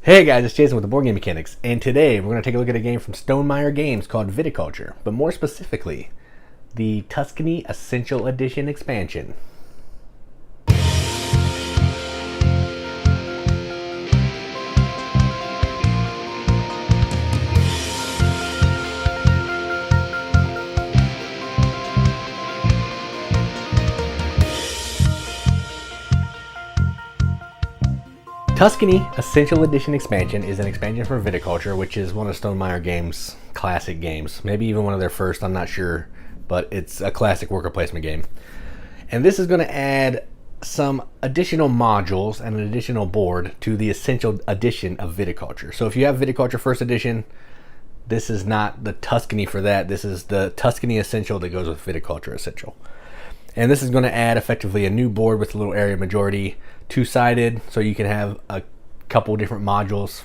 Hey guys, it's Jason with the Board Game Mechanics, and today we're going to take a look at a game from Stonemaier Games called Viticulture, but more specifically, the Tuscany Essential Edition expansion. Tuscany Essential Edition expansion is an expansion for Viticulture, which is one of Stonemaier Games' classic games. Maybe even one of their first, I'm not sure, but it's a classic worker placement game. And this is going to add some additional modules and an additional board to the Essential Edition of Viticulture. So if you have Viticulture First Edition, this is not the Tuscany for that. This is the Tuscany Essential that goes with Viticulture Essential. And this is going to add effectively a new board with a little area majority, two-sided, so you can have a couple different modules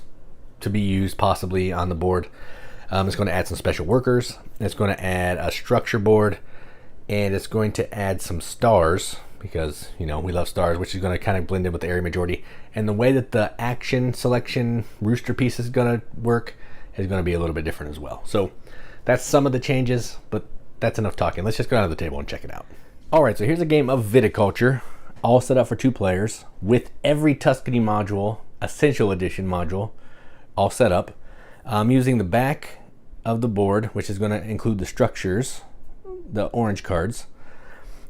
to be used possibly on the board. It's going to add some special workers. It's going to add a structure board, and it's going to add some stars because, you know, we love stars, which is going to kind of blend in with the area majority. And the way that the action selection rooster piece is going to work is going to be a little bit different as well. So that's some of the changes, but that's enough talking. Let's just go down to the table and check it out. All right, so here's a game of Viticulture, all set up for 2 players with every Tuscany module, Essential Edition module, all set up. I'm using the back of the board, which is going to include the structures, the orange cards.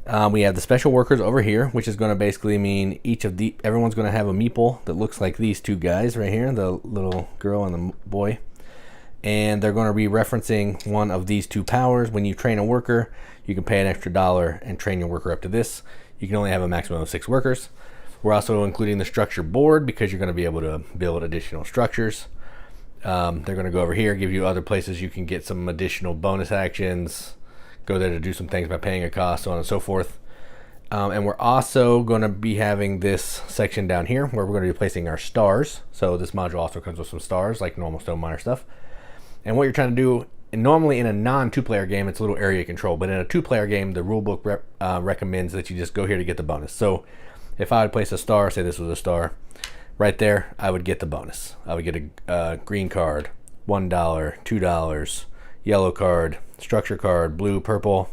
We have the special workers over here, which is going to basically mean everyone's going to have a meeple that looks like these 2 guys right here, the little girl and the boy. And they're going to be referencing one of these 2 powers. When you train a worker, you can pay an extra $1 and train your worker up to this. You can only have a maximum of 6 workers. We're also including the structure board because you're going to be able to build additional structures. They're going to go over here, give you other places you can get some additional bonus actions, go there to do some things by paying a cost, so on and so forth. And we're also going to be having this section down here where we're going to be placing our stars. So this module also comes with some stars like normal Stonemaier stuff. And what you're trying to do, normally in a non-2-player game, it's a little area control, but in a 2-player game, the rulebook recommends that you just go here to get the bonus. So if I would place a star, say this was a star, right there, I would get the bonus. I would get a green card, $1, $2, yellow card, structure card, blue, purple,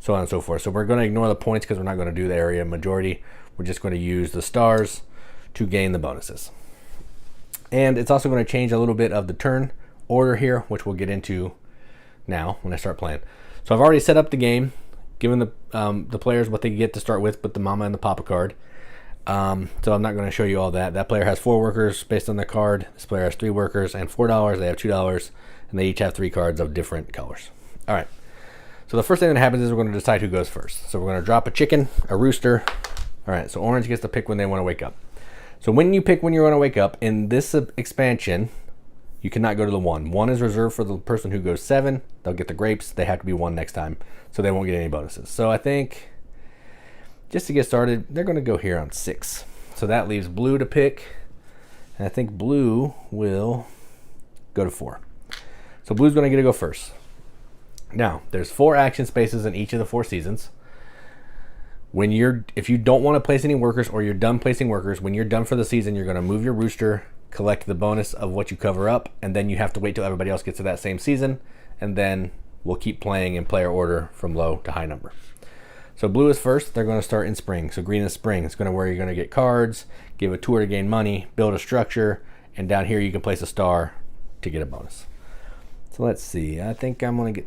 so on and so forth. So we're going to ignore the points because we're not going to do the area majority. We're just going to use the stars to gain the bonuses. And it's also going to change a little bit of the turn order here, which we'll get into now when I start playing. So I've already set up the game, given the players what they get to start with the mama and the papa card. So I'm not going to show you all that. That player has 4 workers based on the card. This player has 3 workers and $4. They have $2, and they each have 3 cards of different colors. All right. So the first thing that happens is we're going to decide who goes first. So we're going to drop a chicken, a rooster. All right. So orange gets to pick when they want to wake up. So when you pick when you want to wake up in this expansion, you cannot go to the 1. 1 is reserved for the person who goes 7. They'll get the grapes. They have to be 1 next time, so they won't get any bonuses. So I think, just to get started, they're going to go here on 6. So that leaves blue to pick, and I think blue will go to 4. So blue's going to get to go first. Now, there's 4 action spaces in each of the 4 seasons. If you don't want to place any workers or you're done placing workers, when you're done for the season, you're going to move your rooster, collect the bonus of what you cover up, and then you have to wait till everybody else gets to that same season, and then we'll keep playing in player order from low to high number. So blue is first. They're going to start in spring. So green is spring. It's going to where you're going to get cards, give a tour to gain money, build a structure, and down here you can place a star to get a bonus. So let's see. I think I'm going to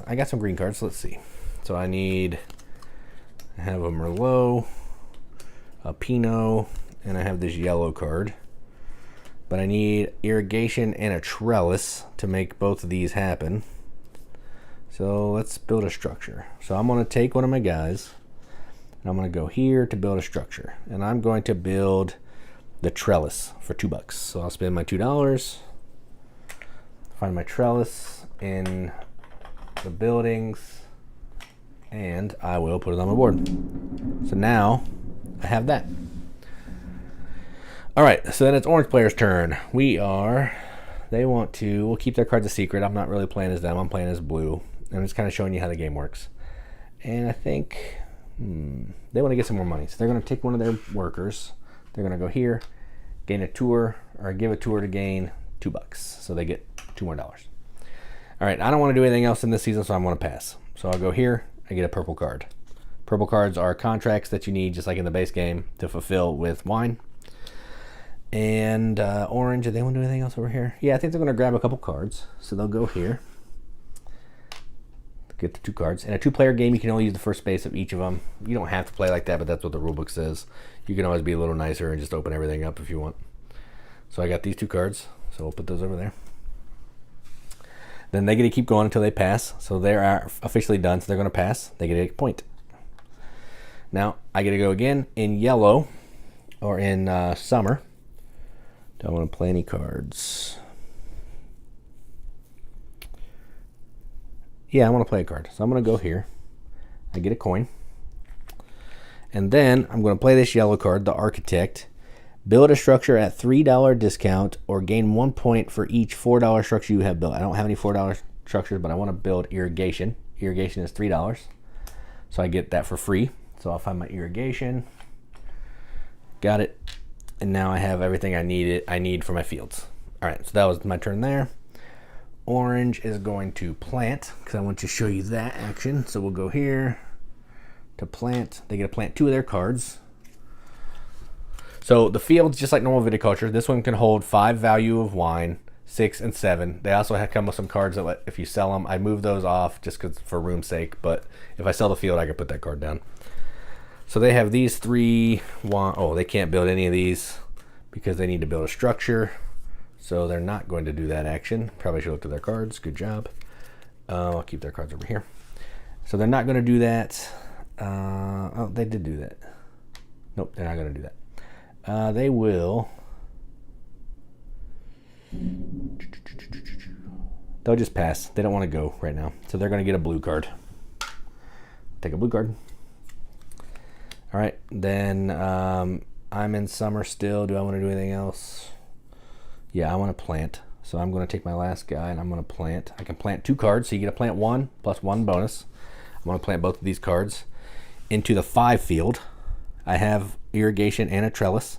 I got some green cards. Let's see. So I have a Merlot, a Pinot, and I have this yellow card. But I need irrigation and a trellis to make both of these happen. So let's build a structure. So I'm going to take one of my guys, and I'm going to go here to build a structure. And I'm going to build the trellis for $2. So I'll spend my $2, find my trellis in the buildings, and I will put it on my board. So now I have that. All right, so then it's orange player's turn. We'll keep their cards a secret. I'm not really playing as them. I'm playing as blue. I'm just kind of showing you how the game works. And I think they want to get some more money. So they're going to take one of their workers. They're going to go here gain a tour, or give a tour to gain $2. So they get $2 more. All right, I don't want to do anything else in this season, so I'm going to pass. So I'll go here, I get a purple card. Purple cards are contracts that you need, just like in the base game, to fulfill with wine. And orange, do they want to do anything else over here? Yeah, I think they're going to grab a couple cards. So they'll go here. Get the 2 cards. In a 2-player game, you can only use the first space of each of them. You don't have to play like that, but that's what the rulebook says. You can always be a little nicer and just open everything up if you want. So I got these 2 cards, so we'll put those over there. Then they get to keep going until they pass. So they are officially done, so they're going to pass. They get a point. Now, I get to go again in yellow, or in summer. Don't want to play any cards. Yeah, I want to play a card. So I'm going to go here. I get a coin. And then I'm going to play this yellow card, the Architect. Build a structure at $3 discount or gain 1 point for each $4 structure you have built. I don't have any $4 structures, but I want to build irrigation. Irrigation is $3. So I get that for free. So I'll find my irrigation. Got it. And now I have everything I need for my fields. All right, so that was my turn there. Orange is going to plant, because I want to show you that action. So we'll go here to plant. They get to plant 2 of their cards. So the field's just like normal viticulture. This one can hold 5 value of wine, 6 and 7. They also have come with some cards that if you sell them, I move those off just for room's sake. But if I sell the field, I can put that card down. So they have these 3 wine. Oh, they can't build any of these because they need to build a structure. So they're not going to do that action. Probably should look at their cards. Good job. I'll keep their cards over here. So they're not going to do that. Oh, they did do that. Nope, they're not going to do that. They will. They'll just pass. They don't want to go right now. So they're going to get a blue card. Take a blue card. All right, then I'm in summer still. Do I want to do anything else? Yeah, I want to plant. So I'm going to take my last guy and I'm going to plant. I can plant 2 cards, so you get to plant 1 plus 1 bonus. I'm going to plant both of these cards into the 5 field. I have irrigation and a trellis,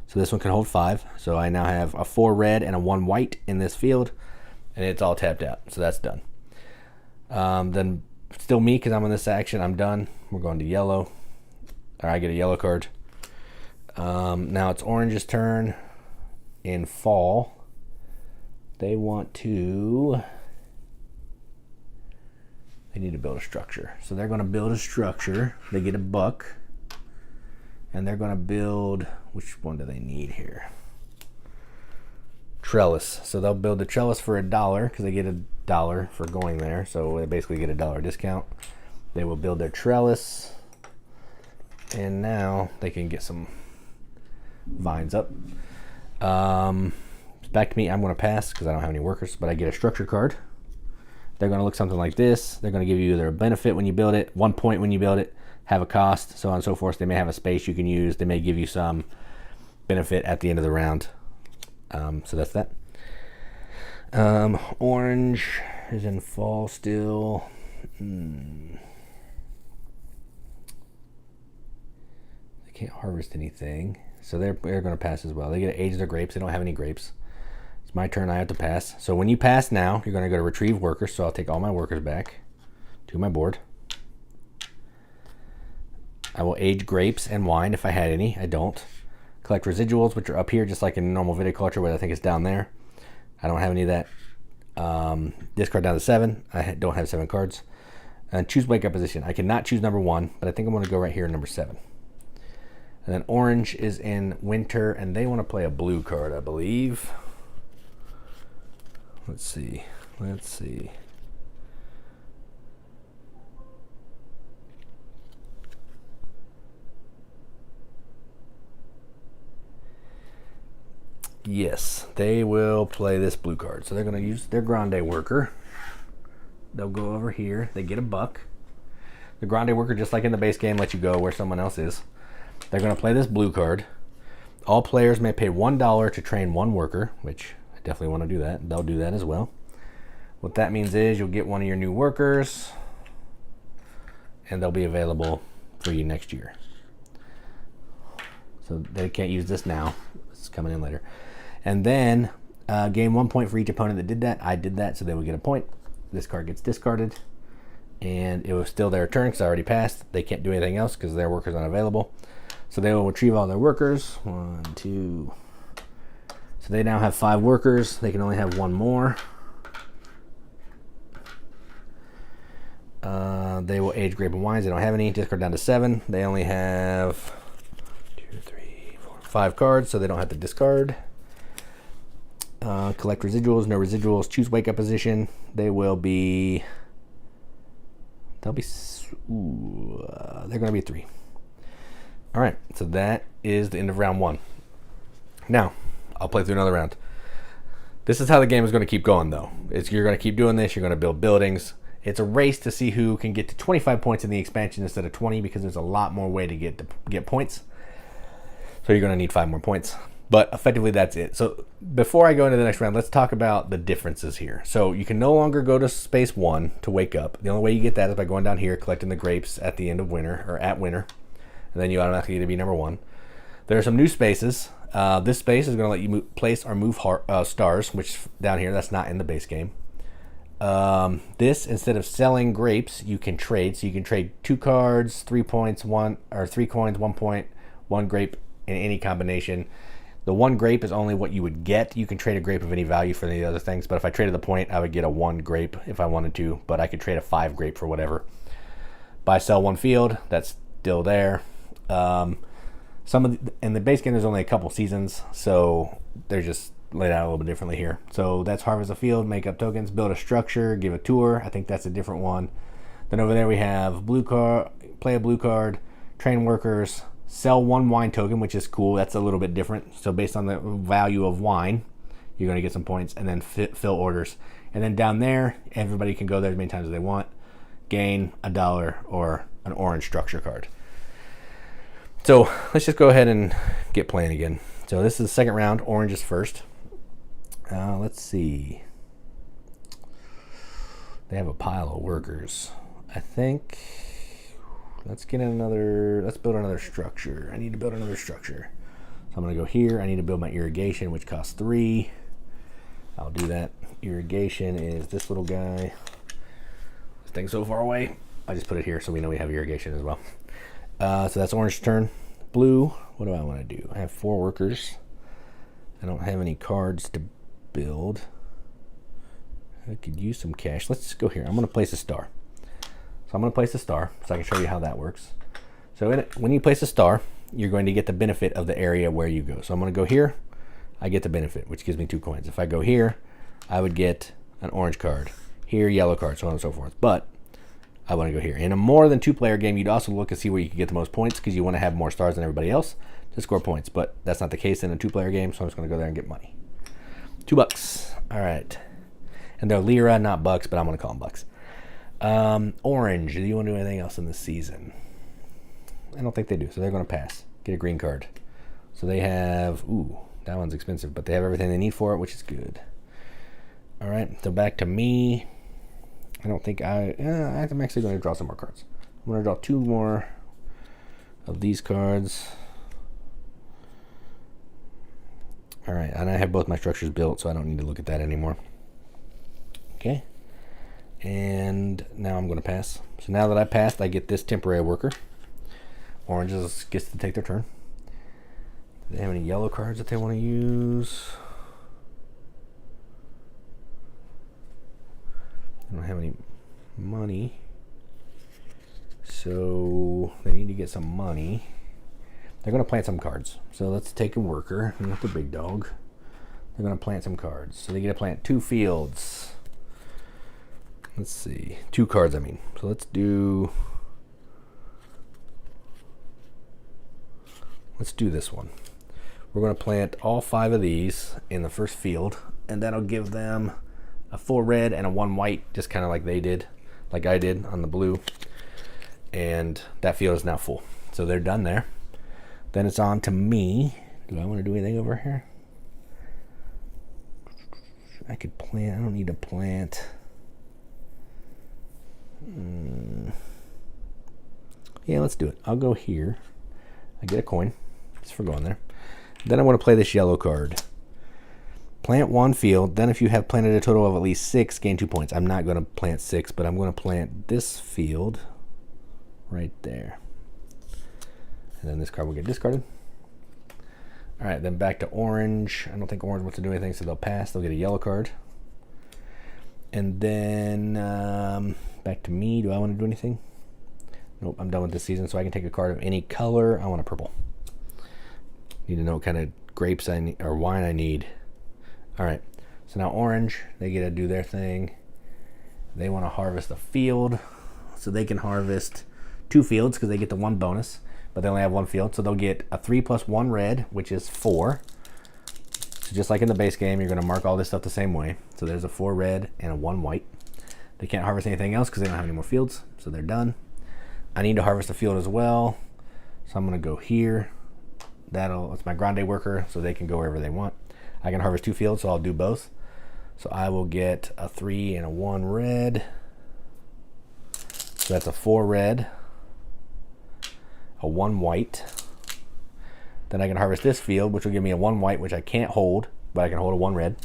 so this one can hold 5. So I now have a 4 red and a 1 white in this field, and it's all tapped out. So that's done. Then still me, because I'm in this action. I'm done. We're going to yellow. Or I get a yellow card. Now it's orange's turn. In fall, they want to. They need to build a structure. So they're going to build a structure. They get a buck. And they're going to build, which one do they need here? Trellis. So they'll build the trellis for $1 because they get $1 for going there. So they basically get a $1 discount. They will build their trellis. And now they can get some vines up. Back to me. I'm going to pass because I don't have any workers, but I get a structure card. They're going to look something like this. They're going to give you either a benefit when you build it, 1 point when you build it, have a cost, so on and so forth. They may have a space you can use. They may give you some benefit at the end of the round. So that's that. Orange is in fall still. They can't harvest anything. So they're going to pass as well. They get to age their grapes. They don't have any grapes. It's my turn. I have to pass. So when you pass now, you're going to go to retrieve workers. So I'll take all my workers back to my board. I will age grapes and wine if I had any. I don't. Collect residuals, which are up here, just like in normal viticulture, where I think it's down there. I don't have any of that. Discard down to 7. I don't have 7 cards. And choose wake up position. I cannot choose number 1, but I think I'm going to go right here in number 7. And then orange is in winter, and they want to play a blue card, I believe. Let's see. Yes, they will play this blue card. So they're going to use their Grande worker. They'll go over here. They get a buck. The Grande worker, just like in the base game, lets you go where someone else is. They're going to play this blue card. All players may pay $1 to train 1 worker, which I definitely want to do that. They'll do that as well. What that means is you'll get one of your new workers, and they'll be available for you next year. So they can't use this now. It's coming in later. And then gain 1 point for each opponent that did that. I did that, so they would get a point. This card gets discarded. And it was still their turn because I already passed. They can't do anything else because their worker's unavailable. So they will retrieve all their workers. 1, 2. So they now have 5 workers. They can only have 1 more. They will age grape and wines. They don't have any. Discard down to 7. They only have 2, 3, 4, 5 cards, so they don't have to discard. Collect residuals. No residuals. Choose wake up position. They will be. They're going to be 3. All right, so that is the end of round 1. Now, I'll play through another round. This is how the game is going to keep going, though. You're going to keep doing this. You're going to build buildings. It's a race to see who can get to 25 points in the expansion instead of 20 because there's a lot more way to get points. So you're going to need 5 more points. But effectively, that's it. So before I go into the next round, let's talk about the differences here. So you can no longer go to space 1 to wake up. The only way you get that is by going down here, collecting the grapes at the end of winter, or at winter. And then you automatically get to be number 1. There are some new spaces. This space is going to let you place or move stars, which down here, that's not in the base game. This, instead of selling grapes, you can trade. So you can trade 2 cards, 3 points, 1 or 3 coins, 1 point, 1 grape in any combination. The 1 grape is only what you would get. You can trade a grape of any value for any other things. But if I traded the point, I would get a 1 grape if I wanted to. But I could trade a 5 grape for whatever. Buy, sell 1 field. That's still there. In the base game, there's only a couple seasons, so they're just laid out a little bit differently here. So that's harvest a field, make up tokens, build a structure, give a tour. I think that's a different one. Then over there we have blue card, play a blue card, train workers, sell 1 wine token, which is cool. That's a little bit different. So based on the value of wine, you're going to get some points, and then fill orders. And then down there, everybody can go there as many times as they want, gain $1 or an orange structure card. So let's just go ahead and get playing again. So this is the second round. Orange is first. Let's see. They have a pile of workers. I think. Let's build another structure. I need to build another structure. So I'm going to go here. I need to build my irrigation, which costs 3. I'll do that. Irrigation is this little guy. This thing's so far away. I just put it here so we know we have irrigation as well. So that's orange turn. Blue, what do I want to do? I have 4 workers. I don't have any cards to build. I could use some cash. Let's go here. I'm going to place a star. So I'm going to place a star so I can show you how that works. So when you place a star, you're going to get the benefit of the area where you go. So I'm going to go here. I get the benefit, which gives me 2 coins. If I go here, I would get an orange card. Here, yellow card, so on and so forth. But I want to go here. In a more than 2-player game, you'd also look and see where you can get the most points because you want to have more stars than everybody else to score points. But that's not the case in a 2-player game, so I'm just going to go there and get money. $2. All right. And they're lira, not bucks, but I'm going to call them bucks. Orange. Do you want to do anything else in this season? I don't think they do, so they're going to pass. Get a green card. So they have, ooh, that one's expensive, but they have everything they need for it, which is good. All right, so back to me. I don't think I'm actually going to draw some more cards. I'm going to draw 2 more of these cards. All right, and I have both my structures built, so I don't need to look at that anymore. Okay, and now I'm going to pass. So now that I passed, I get this temporary worker. Oranges gets to take their turn. Do they have any yellow cards that they want to use? I don't have any money, so they need to get some money. They're going to plant some cards. So let's take a worker, not the big dog. They're going to plant some cards. So they get to plant 2 fields. Let's see, 2 cards, I mean. So let's do this one. We're going to plant all 5 of these in the first field, and that'll give them a 4 red and a 1 white, just kind of like they did, like I did on the blue. And that field is now full. So they're done there. Then it's on to me. Do I want to do anything over here? I could plant. I don't need to plant. Yeah, let's do it. I'll go here. I get a coin just for going there. Then I want to play this yellow card. Plant 1 field. Then if you have planted a total of at least 6, gain 2 points. I'm not going to plant 6, but I'm going to plant this field right there. And then this card will get discarded. All right, then back to orange. I don't think orange wants to do anything, so they'll pass. They'll get a yellow card. And then back to me. Do I want to do anything? Nope, I'm done with this season, so I can take a card of any color. I want a purple. Need to know what kind of grapes I need, or wine I need. All right, so now orange, they get to do their thing. They want to harvest a field, so they can harvest 2 fields because they get the 1 bonus, but they only have 1 field, so they'll get a 3 plus 1 red, which is 4. So just like in the base game, you're going to mark all this stuff the same way. So there's a 4 red and a 1 white. They can't harvest anything else because they don't have any more fields, so they're done. I need to harvest a field as well, so I'm going to go here. It's my grande worker, so they can go wherever they want. I can harvest 2 fields, so I'll do both. So I will get a 3 and a 1 red. So that's a 4 red, a 1 white. Then I can harvest this field, which will give me a 1 white, which I can't hold, but I can hold a 1 red.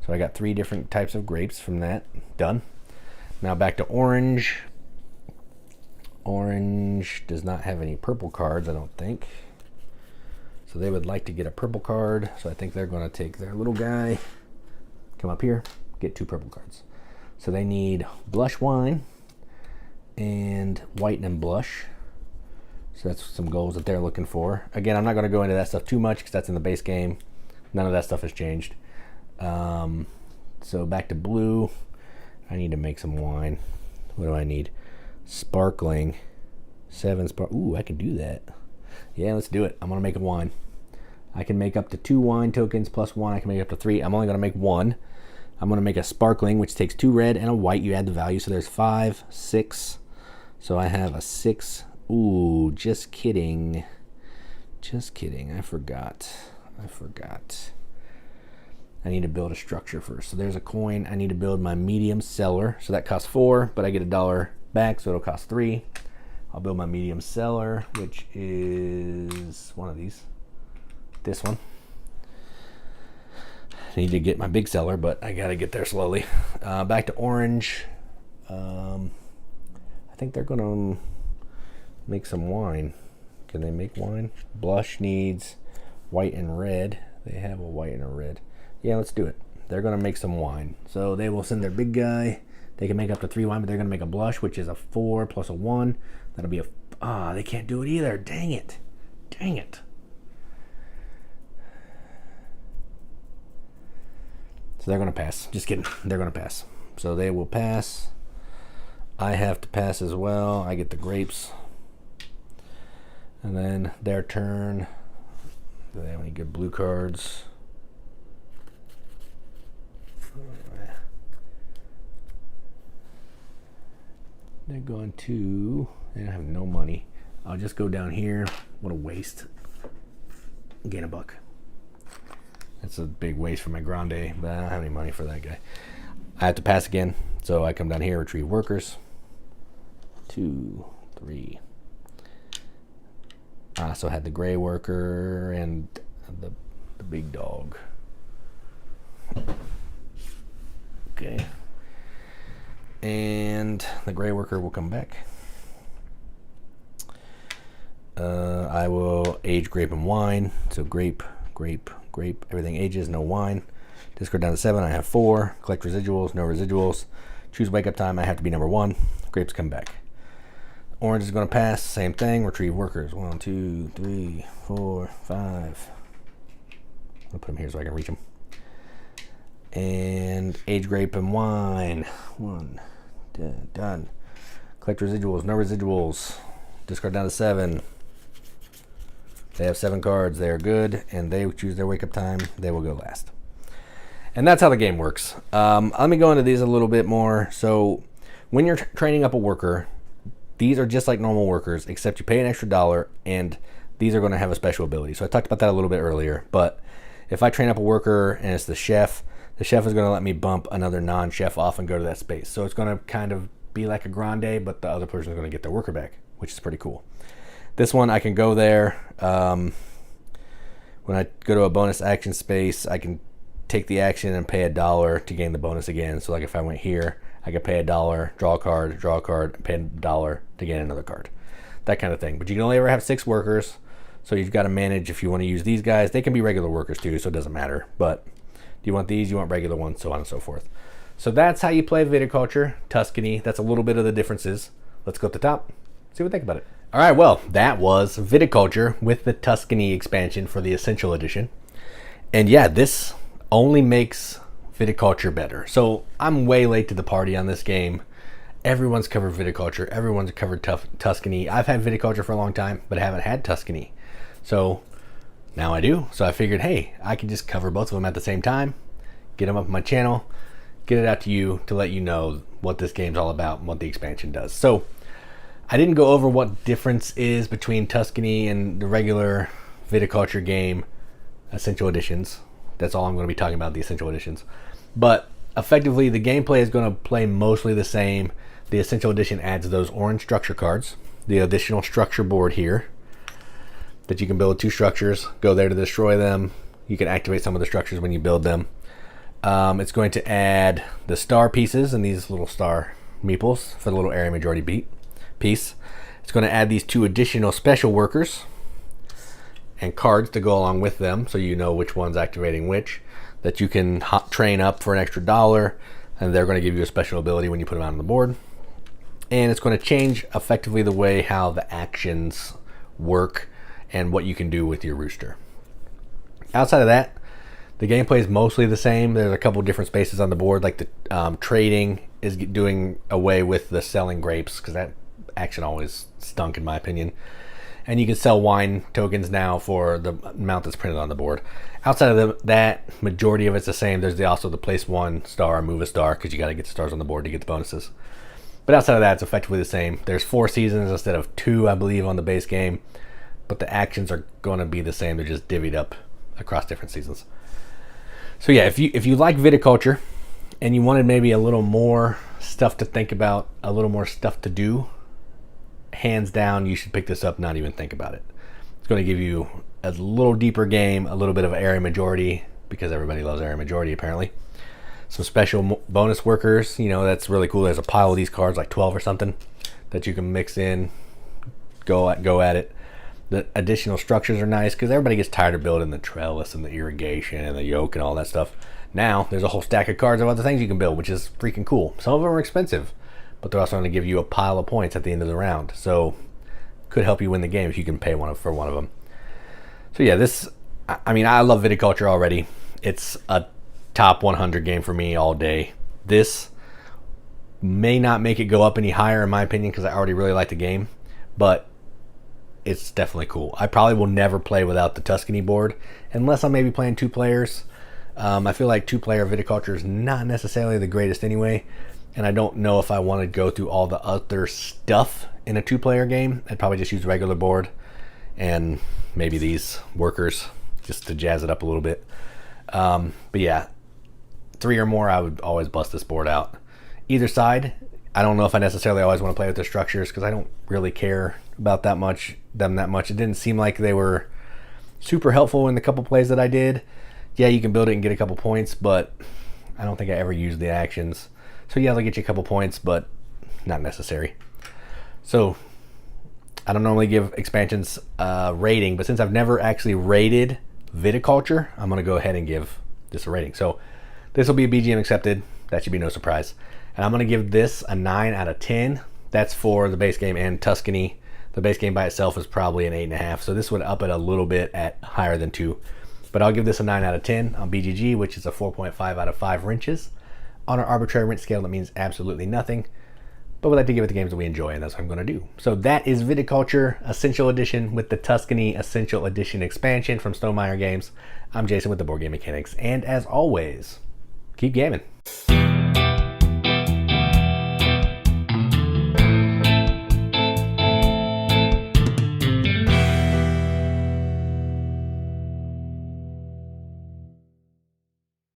So I got 3 different types of grapes from that. Done. Now back to orange. Orange does not have any purple cards, I don't think. So they would like to get a purple card. So I think they're going to take their little guy, come up here, get 2 purple cards. So they need blush wine and whiten and blush. So that's some goals that they're looking for. Again, I'm not going to go into that stuff too much because that's in the base game. None of that stuff has changed. So back to blue. I need to make some wine. What do I need? Sparkling. 7 spark. Ooh, I can do that. Yeah, let's do it. I'm going to make a wine. I can make up to 2 wine tokens plus 1. I can make up to 3. I'm only going to make 1. I'm going to make a sparkling, which takes 2 red and a white. You add the value. So there's 5, 6. So I have a 6. Ooh, just kidding. Just kidding. I forgot. I need to build a structure first. So there's a coin. I need to build my medium cellar. So that costs 4, but I get $1 back, so it'll cost 3. I'll build my medium cellar, which is one of these. This one. I need to get my big cellar, but I gotta get there slowly. Back to orange. I think they're gonna make some wine. Can they make wine? Blush needs white and red. They have a white and a red. Yeah, let's do it. They're gonna make some wine. So they will send their big guy. They can make up to 3 wine, but they're gonna make a blush, which is a 4 plus a 1. That'll be a, they can't do it either. Dang it. Dang it. So they're gonna pass. Just kidding. They're gonna pass. So they will pass. I have to pass as well. I get the grapes. And then their turn. Do they have any good blue cards? They're going to, they have no money. I'll just go down here. What a waste. Gain a buck. That's a big waste for my grande, but I don't have any money for that guy. I have to pass again. So I come down here, retrieve workers. 2, 3. I also had the gray worker and the big dog. Okay. And the gray worker will come back. I will age grape and wine. So grape, grape, grape. Everything ages, no wine. Discard down to 7. I have 4. Collect residuals, no residuals. Choose wake up time. I have to be number 1. Grapes come back. Orange is going to pass. Same thing. Retrieve workers. 1, 2, 3, 4, 5. I'll put them here so I can reach them. And age grape and wine. 1. Done. Collect residuals. No residuals. Discard down to 7. They have 7 cards. They are good, and they choose their wake up time. They will go last. And that's how the game works. Let me go into these a little bit more. So when you're training up a worker, these are just like normal workers, except you pay an extra $1, and these are going to have a special ability. So I talked about that a little bit earlier, but if I train up a worker and it's the chef is going to let me bump another non-chef off and go to that space. So it's going to kind of be like a grande, but the other person is going to get their worker back, which is pretty cool. This one, I can go there. When When I go to a bonus action space, I can take the action and pay $1 to gain the bonus again. So like if I went here, I could pay $1, draw a card, pay $1 to gain another card. That kind of thing. But you can only ever have 6 workers. So you've got to manage if you want to use these guys. They can be regular workers too, so it doesn't matter. But do you want these? You want regular ones, so on and so forth. So that's how you play Viticulture, Tuscany. That's a little bit of the differences. Let's go at the top, see what we think about it. All right, well, that was Viticulture with the Tuscany expansion for the Essential Edition. And yeah, this only makes Viticulture better. So I'm way late to the party on this game. Everyone's covered Viticulture. Everyone's covered Tuscany. I've had Viticulture for a long time, but I haven't had Tuscany. So now I do. So I figured, hey, I can just cover both of them at the same time, get them up on my channel, get it out to you to let you know what this game's all about and what the expansion does. So I didn't go over what difference is between Tuscany and the regular Viticulture game Essential Editions. That's all I'm going to be talking about, the Essential Editions. But effectively, the gameplay is going to play mostly the same. The Essential Edition adds those orange structure cards, the additional structure board here, that you can build 2 structures, go there to destroy them. You can activate some of the structures when you build them. It's going to add the star pieces and these little star meeples for the little area majority piece. It's going to add these 2 additional special workers and cards to go along with them, so you know which one's activating which, that you can train up for an extra $1, and they're going to give you a special ability when you put them out on the board. And it's going to change effectively the way how the actions work and what you can do with your rooster. Outside of that, the gameplay is mostly the same. There's a couple different spaces on the board, like the trading is doing away with the selling grapes, because that action always stunk in my opinion. And you can sell wine tokens now for the amount that's printed on the board. Outside of that, majority of it's the same. There's also the place 1 star, move a star, because you got to get the stars on the board to get the bonuses. But outside of that, it's effectively the same. There's 4 seasons instead of 2, I believe, on the base game. But the actions are going to be the same. They're just divvied up across different seasons. So yeah, if you like Viticulture and you wanted maybe a little more stuff to think about, a little more stuff to do, hands down, you should pick this up, not even think about it. It's going to give you a little deeper game, a little bit of area majority, because everybody loves area majority apparently. Some special bonus workers, you know, that's really cool. There's a pile of these cards, like 12 or something, that you can mix in, go at it. The additional structures are nice because everybody gets tired of building the trellis and the irrigation and the yoke and all that stuff. Now there's a whole stack of cards of other things you can build, which is freaking cool. Some of them are expensive, but they're also going to give you a pile of points at the end of the round. So could help you win the game if you can pay for one of them. So yeah, I mean, I love Viticulture already. It's a top 100 game for me all day. This may not make it go up any higher in my opinion because I already really like the game, but it's definitely cool. I probably will never play without the Tuscany board unless I'm maybe playing 2 players. I feel like 2-player Viticulture is not necessarily the greatest anyway, and I don't know if I want to go through all the other stuff in a 2-player game. I'd probably just use regular board and maybe these workers just to jazz it up a little bit. But yeah, 3 or more, I would always bust this board out. Either side, I don't know if I necessarily always want to play with the structures because I don't really care about them that much. It didn't seem like they were super helpful in the couple plays that I did. Yeah, you can build it and get a couple points, but I don't think I ever used the actions. So yeah, they'll get you a couple points, but not necessary. So I don't normally give expansions rating, but since I've never actually rated Viticulture, I'm going to go ahead and give this a rating. So this will be a BGM accepted. That should be no surprise. And I'm going to give this a 9 out of 10. That's for the base game and Tuscany. The base game by itself is probably an 8.5, so this would up it a little bit at higher than 2. But I'll give this a 9 out of 10 on BGG, which is a 4.5 out of 5 wrenches. On our arbitrary wrench scale, that means absolutely nothing. But we like to give it the games that we enjoy, and that's what I'm going to do. So that is Viticulture Essential Edition with the Tuscany Essential Edition expansion from Stonemaier Games. I'm Jason with the Board Game Mechanics, and as always, keep gaming.